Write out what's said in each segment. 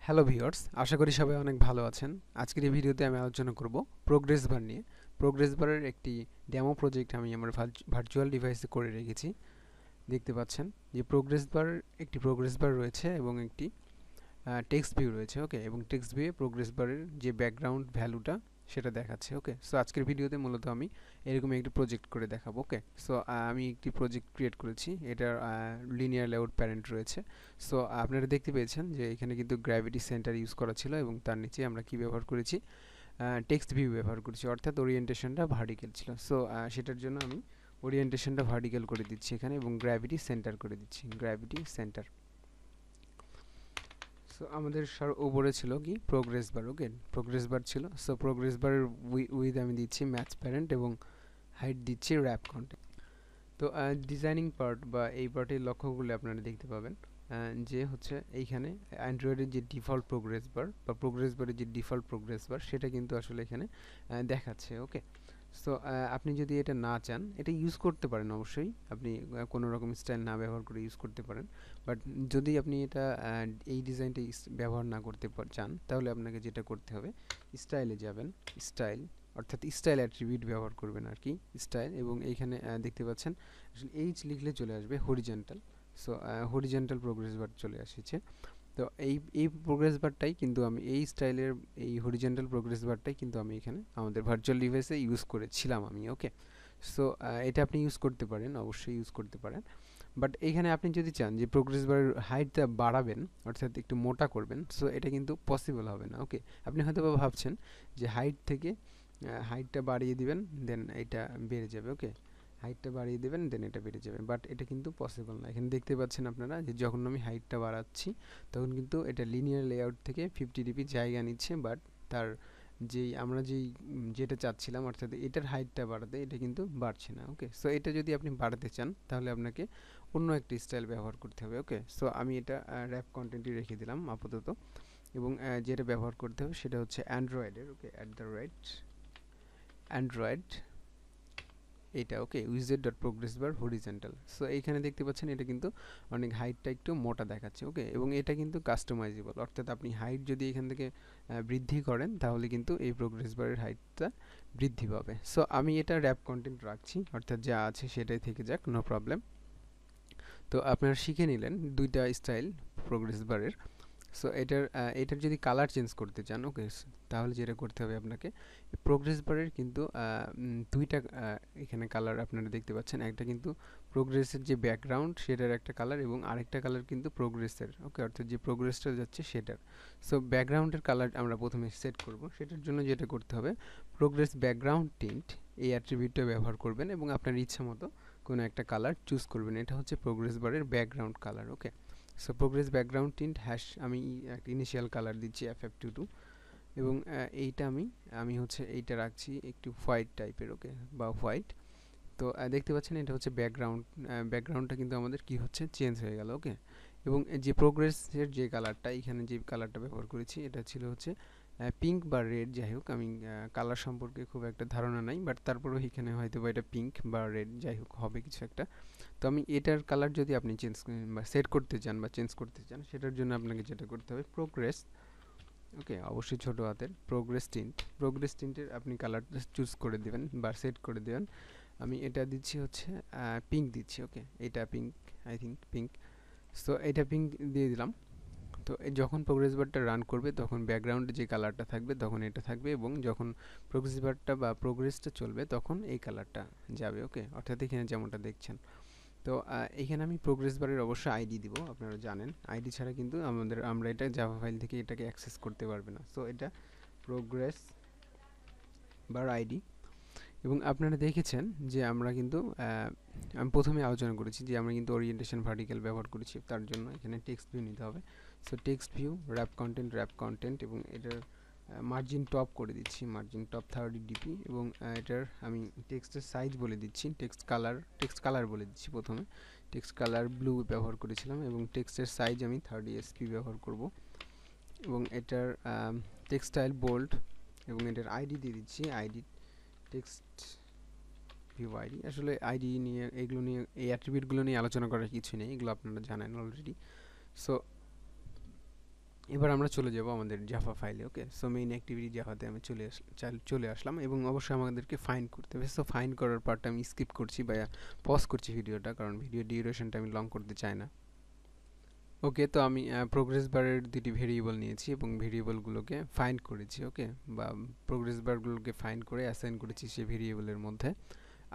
Hello viewers, আশা করি সবাই অনেক ভালো আছেন। আজকের এই ভিডিওতে আমি আলোচনা করব প্রোগ্রেস বার নিয়ে। প্রোগ্রেস বারের একটি ডেমো প্রজেক্ট আমি আমার ভার্চুয়াল ডিভাইসে করে রেখেছি। দেখতে পাচ্ছেন যে প্রোগ্রেস বার রয়েছে এবং একটি টেক্সট ভিউ রয়েছে। ওকে, এবং টেক্সট ভিউয়ে প্রোগ্রেস বারের যে ব্যাকগ্রাউন্ড ভ্যালুটা সেটা দেখাচ্ছে। ওকে, সো আজকের ভিডিওতে মূলত আমি এরকম একটি প্রজেক্ট করে দেখাবো। ওকে, সো আমি একটি প্রজেক্ট ক্রিয়েট করেছি। এটার লিনিয়ার লেআউট প্যারেন্ট রয়েছে। সো আপনারা দেখতে পেয়েছেন যে এখানে কিন্তু গ্র্যাভিটি সেন্টার ইউজ করা ছিল এবং তার নিচে আমরা কি ব্যবহার করেছি, টেক্সট ভিউ ব্যবহার করেছি, অর্থাৎ ওরিয়েন্টেশনটা ভার্টিক্যাল ছিল। সো সেটার জন্য আমি ওরিয়েন্টেশনটা ভার্টিক্যাল করে দিচ্ছি এখানে এবং গ্র্যাভিটি সেন্টার করে দিচ্ছি, গ্র্যাভিটি সেন্টার। সো আমাদের উপরে ছিল কি প্রোগ্রেস বার। ওকে, প্রোগ্রেস বার ছিল। সো প্রোগ্রেস বারের উইথ আমি দিচ্ছি ম্যাচ প্যারেন্ট এবং হাইট দিচ্ছি র্যাপ কন্টেন্ট। তো ডিজাইনিং পার্ট বা এই পার্টের লক্ষ্যগুলো আপনারা দেখতে পাবেন যে হচ্ছে এইখানে অ্যান্ড্রয়েডের যে ডিফল্ট প্রোগ্রেস বার বা প্রোগ্রেস বারের যে ডিফল্ট প্রোগ্রেস বার সেটা কিন্তু আসলে এখানে দেখাচ্ছে। ওকে, সো আপনি যদি এটা না চান, এটা ইউজ করতে পারেন অবশ্যই, আপনি কোনো রকম স্টাইল না ব্যবহার করে ইউজ করতে পারেন। বাট যদি আপনি এটা এই ডিজাইনটা ব্যবহার না করতে চান, তাহলে আপনাকে যেটা করতে হবে, স্টাইলে যাবেন, স্টাইল অর্থাৎ স্টাইল অ্যাট্রিবিউট ব্যবহার করবেন আর কি, স্টাইল। এবং এইখানে দেখতে পাচ্ছেন আসলে এইচ লিখলে চলে আসবে হরিজেন্টাল। সো হরিজেন্টাল প্রোগ্রেস বার চলে এসেছে। তো এই প্রোগ্রেস বারটাই কিন্তু আমি এই স্টাইলের এই হরিজেন্টাল প্রোগ্রেস বারটাই কিন্তু আমি এখানে আমাদের ভার্চুয়াল ডিভাইসে ইউজ করেছিলাম আমি। ওকে, সো এটা আপনি ইউজ করতে পারেন, অবশ্যই ইউজ করতে পারেন। বাট এইখানে আপনি যদি চান যে প্রোগ্রেস বারের হাইটটা বাড়াবেন, অর্থাৎ একটু মোটা করবেন, সো এটা কিন্তু পসিবল হবে না। ওকে, আপনি হয়তো বা ভাবছেন যে হাইট থেকে হাইটটা বাড়িয়ে দিবেন, দেন এটা বেড়ে যাবে। ওকে, হাইটটা বাড়িয়ে দেবেন, দেন এটা বেড়ে যাবে, বাট এটা কিন্তু পসিবল না। এখানে দেখতে পাচ্ছেন আপনারা যে যখন আমি হাইটটা বাড়াচ্ছি তখন কিন্তু এটা লিনিয়ার লেআউট থেকে 50 dp জায়গা নিচ্ছে, বাট তার যেটা চাচ্ছিলাম অর্থাৎ এটার হাইটটা বাড়াতে, এটা কিন্তু বাড়ছে না। ওকে, সো এটা যদি আপনি বাড়াতে চান তাহলে আপনাকে অন্য একটা স্টাইল ব্যবহার করতে হবে। ওকে, সো আমি এটা র্যাপ কন্টেন্টই রেখে দিলাম আপাতত। এবং যেটা ব্যবহার করতে হবে সেটা হচ্ছে অ্যান্ড্রয়েডের। ওকে, অ্যান্ড্রয়েড এটা। ওকে, উইজেড dot progress bar horizontal. So এইখানে দেখতে পাচ্ছেন এটা কিন্তু অনেক হাইটটা একটু মোটা দেখাচ্ছে। ওকে, এবং এটা কিন্তু কাস্টমাইজেবল, অর্থাৎ আপনি হাইট যদি এখান থেকে বৃদ্ধি করেন তাহলে কিন্তু এই প্রোগ্রেস বারের হাইটটা বৃদ্ধি পাবে। সো আমি এটা র্যাপ কন্টেন্ট রাখছি, অর্থাৎ যা আছে সেটাই থেকে যাক, নো প্রবলেম। তো আপনারা শিখে নিলেন দুইটা স্টাইল প্রোগ্রেস বারের। সো এটার যদি কালার চেঞ্জ করতে চান, ওকে, তাহলে যেটা করতে হবে আপনাকে, প্রোগ্রেস বারের কিন্তু দুইটা এখানে কালার আপনারা দেখতে পাচ্ছেন। একটা কিন্তু প্রোগ্রেসের যে ব্যাকগ্রাউন্ড সেটার একটা কালার এবং আরেকটা কালার কিন্তু প্রোগ্রেসের। ওকে, অর্থাৎ যে প্রোগ্রেসটা যাচ্ছে সেটার। সো ব্যাকগ্রাউন্ডের কালার আমরা প্রথমে সেট করব। সেটার জন্য যেটা করতে হবে, প্রোগ্রেস ব্যাকগ্রাউন্ড টিন্ট এই অ্যাট্রিবিউটটা ব্যবহার করবেন এবং আপনার ইচ্ছা মতো কোনো একটা কালার চুজ করবেন। এটা হচ্ছে প্রোগ্রেস বারের background colour. Okay, so progress background tint hash আমি একটা ইনিশিয়াল কালার দিচ্ছি FF22 এবং এইটা আমি হচ্ছে এইটা রাখছি একটু হোয়াইট টাইপের। ওকে, বা হোয়াইট। তো দেখতে পাচ্ছেন এটা হচ্ছে ব্যাকগ্রাউন্ডটা কিন্তু আমাদের কি হচ্ছে, চেঞ্জ হয়ে গেল। ওকে, এবং যে প্রোগ্রেসের যে কালারটা, এখানে যে কালারটা ব্যবহার করেছি এটা ছিল হচ্ছে পিঙ্ক বা রেড। যাই হোক, আমি কালার সম্পর্কে খুব একটা ধারণা নাই, বাট তারপরেও এখানে হয়তো বা এটা পিঙ্ক বা রেড যাই হোক হবে কিছু একটা। তো আমি এটার কালার যদি আপনি চেঞ্জ বা সেট করতে চান বা চেঞ্জ করতে চান, সেটার জন্য আপনাকে যেটা করতে হবে, প্রোগ্রেস, ওকে, অবশ্যই ছোটো হাতের, প্রোগ্রেস টিন্টের আপনি কালারটা চুজ করে দেবেন বা সেট করে দেবেন। আমি এটা দিচ্ছি হচ্ছে পিঙ্ক দিচ্ছি। ওকে, এটা pink, I think pink. So এটা পিঙ্ক দিয়ে দিলাম। তো যখন প্রোগ্রেস বারটা রান করবে তখন ব্যাকগ্রাউন্ডে যে কালারটা থাকবে তখন এটা থাকবে, এবং যখন প্রোগ্রেস বারটা বা প্রোগ্রেসটা চলবে তখন এই কালারটা যাবে। ওকে, অর্থাৎ এখানে যেমনটা দেখছেন। তো এইখানে আমি প্রোগ্রেস বারের অবশ্যই আইডি দিব, আপনারা জানেন আইডি ছাড়া কিন্তু আমরা এটা জাভা ফাইল থেকে এটাকে অ্যাক্সেস করতে পারবে না। সো এটা প্রোগ্রেস বার আইডি। এবং আপনারা দেখেছেন যে আমরা কিন্তু আমি প্রথমে আলোচনা করেছি যে আমরা কিন্তু ওরিয়েন্টেশন ভার্টিক্যাল ব্যবহার করেছি, তার জন্য এখানে টেক্সট ভিউ নিতে হবে। So text view rap content এবং এটার মার্জিন টপ করে দিচ্ছি, মার্জিন টপ 30 dp। এবং এটার আমি টেক্সটের সাইজ বলে দিচ্ছি, টেক্সট কালার বলে দিচ্ছি প্রথমে। টেক্সট কালার ব্লু ব্যবহার করেছিলাম এবং টেক্সটের সাইজ আমি 30 sp ব্যবহার করব। এবং এটার টেক্সট স্টাইল বোল্ড এবং এটার আইডি দিয়ে দিচ্ছি, আইডি টেক্সট ভিউ আইডি। আসলে আইডি নিয়ে এগুলো নিয়ে এই অ্যাট্রিবিউটগুলো নিয়ে আলোচনা করার কিছু নেই, এগুলো আপনারা জানেন অলরেডি। সো এবার আমরা চলে যাব আমাদের জাভা ফাইলে। ওকে, সো মেইন অ্যাক্টিভিটি জাভাতে আমি চলে আসলাম এবং অবশ্যই আমাদেরকে ফাইন্ড করতে হবে। সো ফাইন্ড করার পার্টটা আমি স্কিপ করছি বা পজ করছি ভিডিওটা, কারণ ভিডিও ডিউরেশনটা আমি লং করতে চাই না। ওকে, তো আমি প্রোগ্রেস বারের দুটি ভেরিয়েবল নিয়েছি এবং ভেরিয়েবলগুলোকে ফাইন্ড করেছি। ওকে, বা প্রোগ্রেস বারগুলোকে ফাইন্ড করে অ্যাসাইন করেছি সেই ভেরিয়েবলের মধ্যে।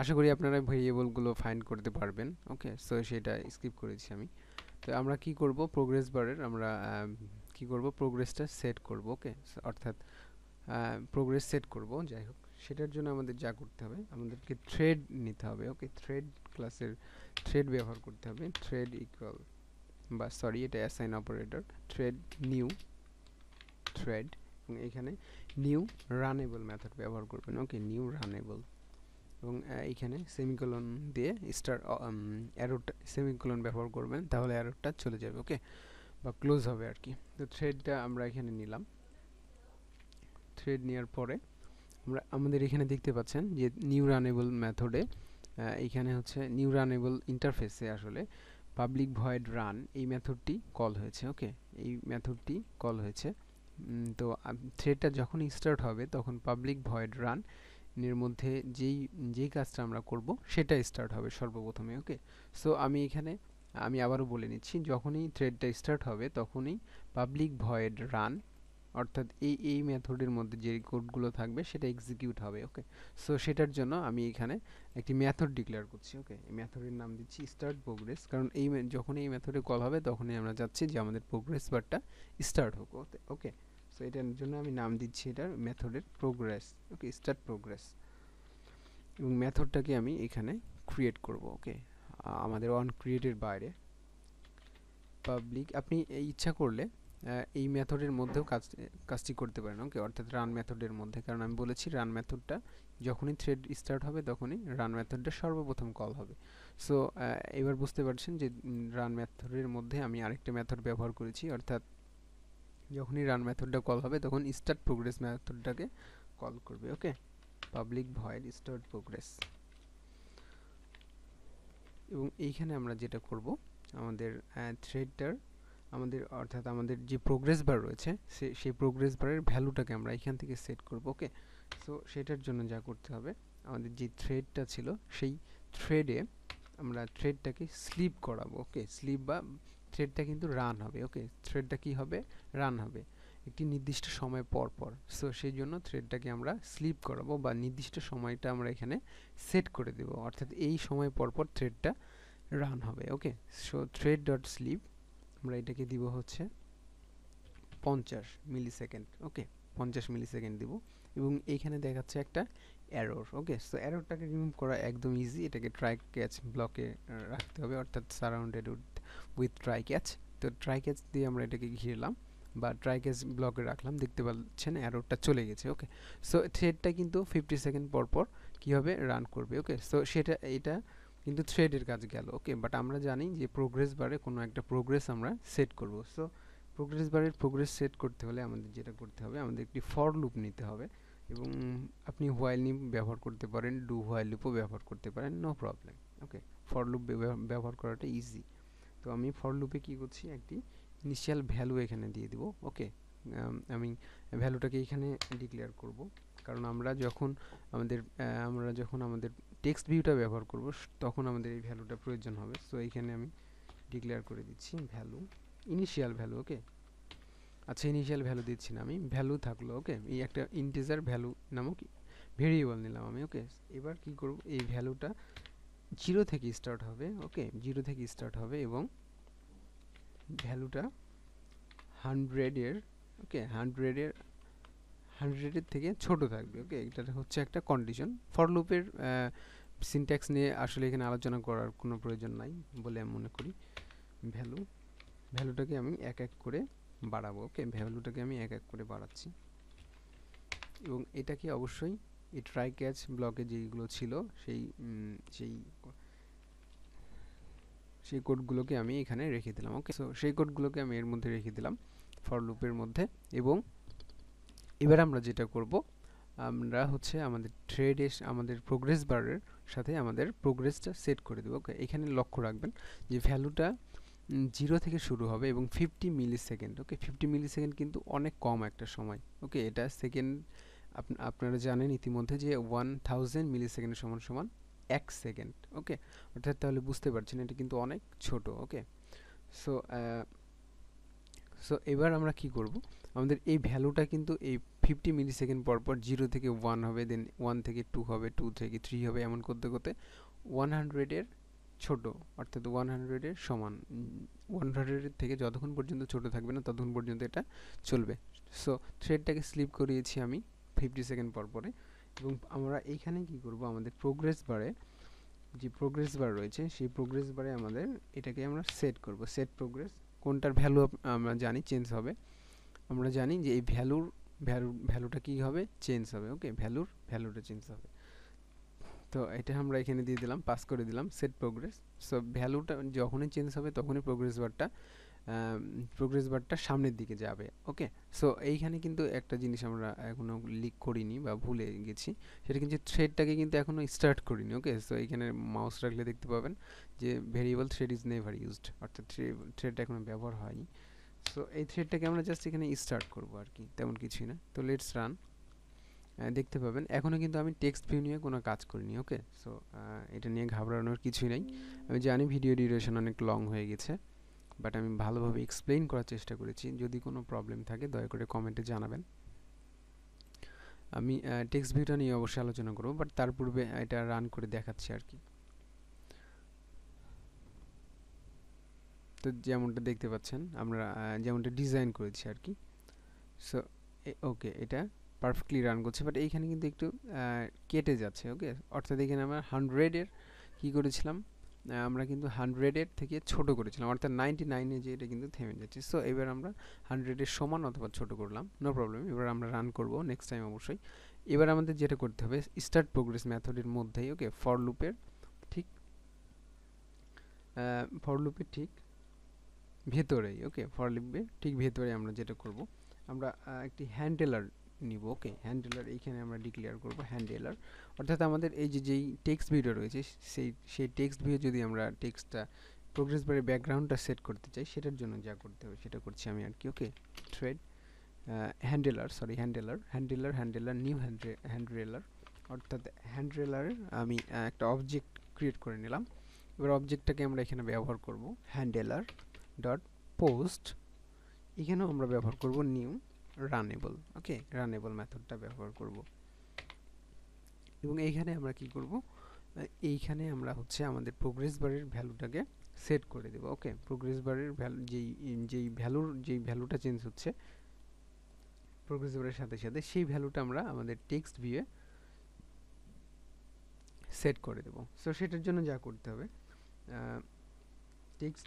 আশা করি আপনারা ভেরিয়েবলগুলো ফাইন্ড করতে পারবেন। ওকে, সো সেটা স্কিপ করেছি আমি। তো আমরা কি করব, প্রোগ্রেস বারের আমরা কি করব, প্রোগ্রেসটা সেট করব। ওকে, অর্থাৎ প্রোগ্রেস সেট করব। যাই হোক, সেটার জন্য আমাদের যা করতে হবে, আমাদেরকে থ্রেড নিতে হবে। ওকে, থ্রেড ক্লাসের থ্রেড ব্যবহার করতে হবে। থ্রেড ইকুয়াল, বা সরি, এটা assign operator, thread new thread, এবং এখানে নিউ রানেবল মেথড ব্যবহার করবেন। ওকে, নিউ রানেবল, এবং এইখানে সেমিকোলন দিয়ে স্টার অ্যারোটা সেমিকোলন ব্যবহার করবেন, তাহলে অ্যারোটা চলে যাবে। ওকে, বা ক্লোজ হবে আর কি। তো থ্রেডটা আমরা এখানে নিলাম। থ্রেড নেওয়ার পরে আমাদের এখানে দেখতে পাচ্ছেন যে নিউ রানেবল মেথডে এইখানে হচ্ছে নিউ রানেবল ইন্টারফেসে আসলে পাবলিক ভয়েড রান এই মেথডটি কল হয়েছে। ওকে, এই মেথডটি কল হয়েছে। তো থ্রেডটা যখন স্টার্ট হবে তখন পাবলিক ভয়েড রান এর মধ্যে যেই কাজটা আমরা করব সেটা স্টার্ট হবে সর্বপ্রথমে। ওকে, সো আমি আবারও বলে নিচ্ছি, যখনই থ্রেডটা স্টার্ট হবে তখনই পাবলিক ভয়েড রান, অর্থাৎ এই মেথডের মধ্যে যে কোডগুলো থাকবে সেটা এক্সিকিউট হবে। ওকে, সো সেটার জন্য আমি এখানে একটি মেথড ডিক্লেয়ার করছি। ওকে, এই মেথডের নাম দিচ্ছি স্টার্ট প্রোগ্রেস, কারণ যখন এই মেথডে কল হবে তখনই আমরা চাচ্ছি যে আমাদের প্রোগ্রেস বারটা স্টার্ট হোক। ওকে, সো এটার জন্য আমি নাম দিচ্ছি এটার মেথডের প্রোগ্রেস। ওকে, স্টার্ট প্রোগ্রেস, এবং মেথডটাকে আমি এখানে ক্রিয়েট করব। ওকে, আমাদের অন ক্রিয়েটের বাইরে পাবলিক, আপনি ইচ্ছা করলে এই মেথডের মধ্যেও কাজটি করতে পারেন। ওকে, অর্থাৎ রান মেথডের মধ্যে, কারণ আমি বলেছি রান মেথডটা যখনই থ্রেড স্টার্ট হবে তখনই রান মেথডটা সর্বপ্রথম কল হবে। সো এবার বুঝতে পারছেন যে রান মেথডের মধ্যে আমি আরেকটা মেথড ব্যবহার করেছি, অর্থাৎ যখনই রান মেথডটা কল হবে তখন স্টার্ট প্রোগ্রেস মেথডটাকে কল করবে। ওকে, পাবলিক ভয়েড স্টার্ট প্রোগ্রেস, এবং এইখানে আমরা যেটা করব, আমাদের থ্রেডটার অর্থাৎ আমাদের যে প্রোগ্রেস বার রয়েছে সেই প্রোগ্রেস বারের ভ্যালুটাকে আমরা এখান থেকে সেট করব। ওকে, সো সেটার জন্য যা করতে হবে, আমাদের যে থ্রেডটা ছিল সেই থ্রেডে আমরা থ্রেডটাকে স্লিপ করাবো। ওকে, স্লিপ বা থ্রেডটা কিন্তু রান হবে। ওকে, থ্রেডটা কি হবে, রান হবে একটি নির্দিষ্ট সময় পর পর। সো সেই জন্য থ্রেডটাকে আমরা স্লিপ করাবো, বা নির্দিষ্ট সময়টা আমরা এখানে সেট করে দেব, অর্থাৎ এই সময় পর পর থ্রেডটা রান হবে। ওকে, সো থ্রেড ডট স্লিপ আমরা এটাকে দিব হচ্ছে 50 মিলি সেকেন্ড। ওকে, 50 মিলি সেকেন্ড দিব, এবং এইখানে দেখাচ্ছে একটা এরর। ওকে, সো এররটাকে রিমুভ করা একদম ইজি, এটাকে ট্রাই ক্যাচ ব্লকে রাখতে হবে, অর্থাৎ সারাউন্ডেড উইথ ট্রাই ক্যাচ। তো ট্রাই ক্যাচ দিয়ে আমরা এটাকে ঘিরলাম বা ট্রাই ক্যাচ ব্লকে রাখলাম, দেখতে পাচ্ছেন এররটা চলে গেছে। ওকে, সো থ্রেডটা কিন্তু 50 সেকেন্ড পর পর কী হবে, রান করবে। ওকে, সো এটা কিন্তু থ্রেডের কাজ গেল। ওকে, বাট আমরা জানি যে প্রোগ্রেস বারে কোনো একটা প্রোগ্রেস আমরা সেট করব। সো প্রোগ্রেস বারের প্রোগ্রেস সেট করতে হলে আমাদের যেটা করতে হবে, আমাদের একটি ফর লুপ নিতে হবে, এবং আপনি হোয়াইল লুপ ব্যবহার করতে পারেন, ডু হোয়াইল লুপও ব্যবহার করতে পারেন, no problem. Okay, for loop ব্যবহার করাটা ইজি। তো আমি ফর লুপে কী করছি, একটি ইনিশিয়াল ভ্যালু এখানে দিয়ে দিব। ওকে, আমি ভ্যালুটাকে এখানে ডিক্লেয়ার করব, কারণ আমরা যখন আমাদের টেক্সট ভিউটা ব্যবহার করব তখন আমাদের এই ভ্যালুটা প্রয়োজন হবে। সো এইখানে আমি ডিক্লেয়ার করে দিচ্ছি ভ্যালু, ইনিশিয়াল ভ্যালু। ওকে, আচ্ছা, ইনিশিয়াল ভ্যালু দিচ্ছি না আমি, ভ্যালু থাকলো। ওকে, এই একটা ইন্টিজার ভ্যালু নামক ভেরিয়েবল নিলাম আমি। ওকে, এবার কি করব, এই ভ্যালুটা 0 থেকে স্টার্ট হবে। ওকে, 0 থেকে স্টার্ট হবে এবং ভ্যালুটা 100 এর, ওকে, 100 এর থেকে ছোট থাকবে। ওকে, এটা হচ্ছে একটা কন্ডিশন। ফর লুপের সিনট্যাক্স নিয়ে আসলে এখানে আলোচনা করার কোনো প্রয়োজন নাই বলে আমি মনে করি। ভ্যালুটাকে আমি এক এক করে বাড়াবো। ওকে, ভ্যালুটাকে আমি এক এক করে বাড়াচ্ছি, এবং এটাকে অবশ্যই এই ট্রাই ক্যাচ ব্লকে যেইগুলো ছিল সেই কোডগুলোকে আমি এখানে রেখে দিলাম। ওকে, সো সেই কোডগুলোকে আমি এর মধ্যে রেখে দিলাম ফর লুপের মধ্যে, এবং এবার আমরা যেটা করব, আমরা হচ্ছে আমাদের প্রোগ্রেস বারের সাথে আমাদের প্রোগ্রেসটা সেট করে দেবো। ওকে, এখানে লক্ষ্য রাখবেন যে ভ্যালুটা জিরো থেকে শুরু হবে এবং 50 মিলি সেকেন্ড। ওকে, 50 মিলি সেকেন্ড কিন্তু অনেক কম একটা সময়। ওকে, এটা সেকেন্ড আপনারা জানেন ইতিমধ্যে যে 1000 মিলি সেকেন্ড সমান সমান 1 সেকেন্ড। ওকে, অর্থাৎ তাহলে বুঝতে পারছেন এটা কিন্তু অনেক ছোট। ওকে, সো এবার আমরা কি করব, আমাদের এই ভ্যালুটা কিন্তু এই 50 মিলি সেকেন্ড পর পর 0 থেকে 1 হবে, দেন 1 থেকে 2 হবে, 2 থেকে 3 হবে, এমন করতে করতে 100 এর ছোট, অর্থাৎ 100 এর সমান, 100 এর থেকে যতক্ষণ পর্যন্ত ছোট থাকবে না ততক্ষণ পর্যন্ত এটা চলবে। সো থ্রেডটাকে স্লিপ করিয়েছি আমি 50 সেকেন্ড পর পরে, এবং আমরা এইখানে কি করব, আমাদের প্রোগ্রেস বারে যে প্রোগ্রেস বার রয়েছে সেই প্রোগ্রেস বারে আমাদের এটাকে আমরা সেট করব, সেট প্রোগ্রেস। কোনটার ভ্যালু আমরা জানি চেঞ্জ হবে, আমরা জানি যে এই ভ্যালুটা কি হবে, চেঞ্জ হবে। ওকে, ভ্যালুটা চেঞ্জ হবে। তো এটা আমরা এখানে দিয়ে দিলাম, পাস করে দিলাম সেট প্রোগ্রেস। সো ভ্যালুটা যখনই চেঞ্জ হবে তখনই প্রোগ্রেস বারটা সামনের দিকে যাবে। ওকে, সো এইখানে কিন্তু একটা জিনিস আমরা এখনো লিক করিনি বা ভুলে গেছি, সেটা কিন্তু থ্রেডটাকে কিন্তু এখনো স্টার্ট করিনি। ওকে, সো এইখানে মাউস রাখলে দেখতে পাবেন যে variable thread is never used, অর্থাৎ থ্রেডটা এখনো ব্যবহার হয়নি। সো এই থ্রেডটাকে আমরা জাস্ট এখানে স্টার্ট করব আর কি, তেমন কিছুই না। তো লেটস রান। দেখতে পাবেন এখনও কিন্তু আমি টেক্সট ভিউ নিয়ে কোনো কাজ করিনি। ওকে, সো এটা নিয়ে ঘাবড়ানোর কিছুই নেই। আমি জানি ভিডিও ডিউরেশন অনেক লং হয়ে গেছে, বাট আমি ভালোভাবে এক্সপ্লেইন করার চেষ্টা করেছি। যদি কোনো প্রবলেম থাকে দয়া করে কমেন্টে জানাবেন। আমি টেক্সট ভিউটা নিয়ে অবশ্যই আলোচনা করব, বাট তার পূর্বে এটা রান করে দেখাচ্ছি আর কি। তো যেমনটা দেখতে পাচ্ছেন আমরা যেমনটা ডিজাইন করেছি আর কি। সো ওকে, এটা পারফেক্টলি রান করছে, বাট এইখানে কিন্তু একটু কেটে যাচ্ছে। ওকে, অর্থাৎ এখানে আমরা 100-এর কী করেছিলাম, আমরা কিন্তু 100-এর থেকে ছোট করেছিলাম, অর্থাৎ 99-এ যে এটা কিন্তু থেমে যাচ্ছে। সো এবার আমরা 100-এর সমান অথবা ছোট করলাম, নো প্রবলেম। এবার আমরা রান করব নেক্সট টাইম অবশ্যই। এবার আমাদের যেটা করতে হবে, স্টার্ট প্রোগ্রেস মেথডের মধ্যেই, ওকে, ফর লুপের ঠিক ভেতরেই, ওকে, ফর লুপের ঠিক ভেতরে আমরা যেটা করব, আমরা একটি হ্যান্ডেলার নিব। ওকে, হ্যান্ডেলার এইখানে আমরা ডিক্লেয়ার করব হ্যান্ডেলার, অর্থাৎ আমাদের এই যেই টেক্সট ভিউটা রয়েছে সেই টেক্সট ভিউ যদি আমরা টেক্সটটা প্রোগ্রেস বারে ব্যাকগ্রাউন্ডটা সেট করতে চাই, সেটার জন্য যা করতে হবে সেটা করছি আমি আর কি। ওকে, থ্রেড হ্যান্ডেলার নিউ হ্যান্ডেলার, অর্থাৎ হ্যান্ডেলারের আমি একটা অবজেক্ট ক্রিয়েট করে নিলাম। এবার অবজেক্টটাকে আমরা এখানে ব্যবহার করব হ্যান্ডেলার ডট পোস্ট, এখানেও আমরা ব্যবহার করব নিউ রানেবল। ওকে, রানেবল মেথডটা ব্যবহার করব, এবং এইখানে আমরা কি করব, এইখানে আমরা হচ্ছে আমাদের প্রোগ্রেস বারের ভ্যালুটাকে সেট করে দেব। ওকে, প্রোগ্রেস বারের ভ্যালু যেই ভ্যালুটা চেঞ্জ হচ্ছে প্রোগ্রেস বারের সাথে সাথে, সেই ভ্যালুটা আমরা আমাদের টেক্সট ভিউয়ে সেট করে দেব। সো সেটার জন্য যা করতে হবে, text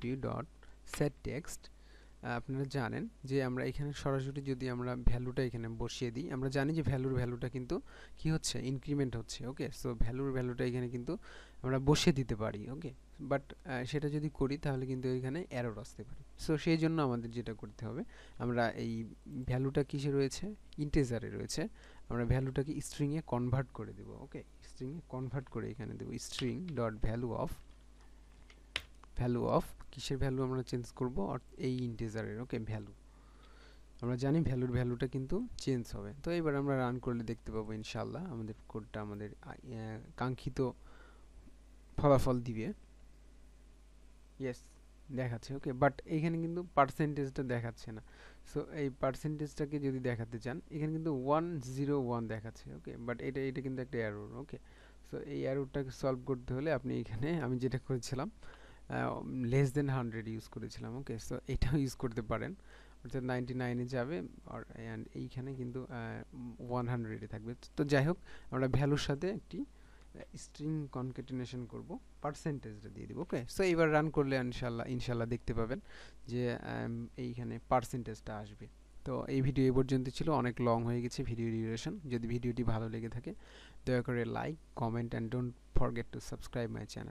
view dot set text. আপনারা জানেন যে আমরা এখানে সরাসরি যদি আমরা ভ্যালুটা এখানে বসিয়ে দিই, আমরা জানি যে ভ্যালুটা কিন্তু কি হচ্ছে, ইনক্রিমেন্ট হচ্ছে। ওকে, সো ভ্যালুটা এখানে কিন্তু আমরা বসিয়ে দিতে পারি। ওকে, বাট সেটা যদি করি তাহলে কিন্তু এখানে এরর আসতে পারে। সো সেই জন্য আমাদের যেটা করতে হবে, আমরা এই ভ্যালুটা কিসে রয়েছে, ইন্টিজারে রয়েছে, আমরা ভ্যালুটাকে স্ট্রিংয়ে কনভার্ট করে দেব। ওকে, স্ট্রিংয়ে কনভার্ট করে এখানে দেব স্ট্রিং ডট ভ্যালু অফ কিসের ভ্যালু আমরা চেঞ্জ করব, এই ইন্টিজারের। ওকে, ভ্যালু আমরা জানি ভ্যালুটা কিন্তু চেঞ্জ হবে। তো এবার আমরা রান করলে দেখতে পাবো ইনশাআল্লাহ আমাদের কোডটা আমাদের কাঙ্ক্ষিত ফলাফল দিবে। ইয়েস, দেখাচ্ছে। ওকে, বাট এখানে কিন্তু পার্সেন্টেজটা দেখাচ্ছে না। সো এই পার্সেন্টেজটাকে যদি দেখাতে চান, এখানে কিন্তু 101 দেখাচ্ছে। ওকে, বাট এটা কিন্তু একটা এরর। ওকে, সো এই এররটাকে সলভ করতে হলে আপনি এখানে আমি যেটা করেছিলাম লেস দেন 100 ইউজ করেছিলাম। ওকে, সো এটাও ইউজ করতে পারেন, অর্থাৎ 99-এ যাবে, অ্যান্ড এইখানে কিন্তু 100-এ থাকবে। তো যাই হোক, আমরা ভ্যালুর সাথে একটি স্ট্রিং কনক্যাটিনেশন করব, পার্সেন্টেজটা দিয়ে দিব। ওকে, সো এবার রান করলে ইনশাল্লাহ দেখতে পাবেন যে এইখানে পার্সেন্টেজটা আসবে। তো এই ভিডিও এই পর্যন্ত ছিল, অনেক লং হয়ে গেছে ভিডিও ডিউরেশন। যদি ভিডিওটি ভালো লেগে থাকে দয়া করে like, comment and don't forget to subscribe my channel.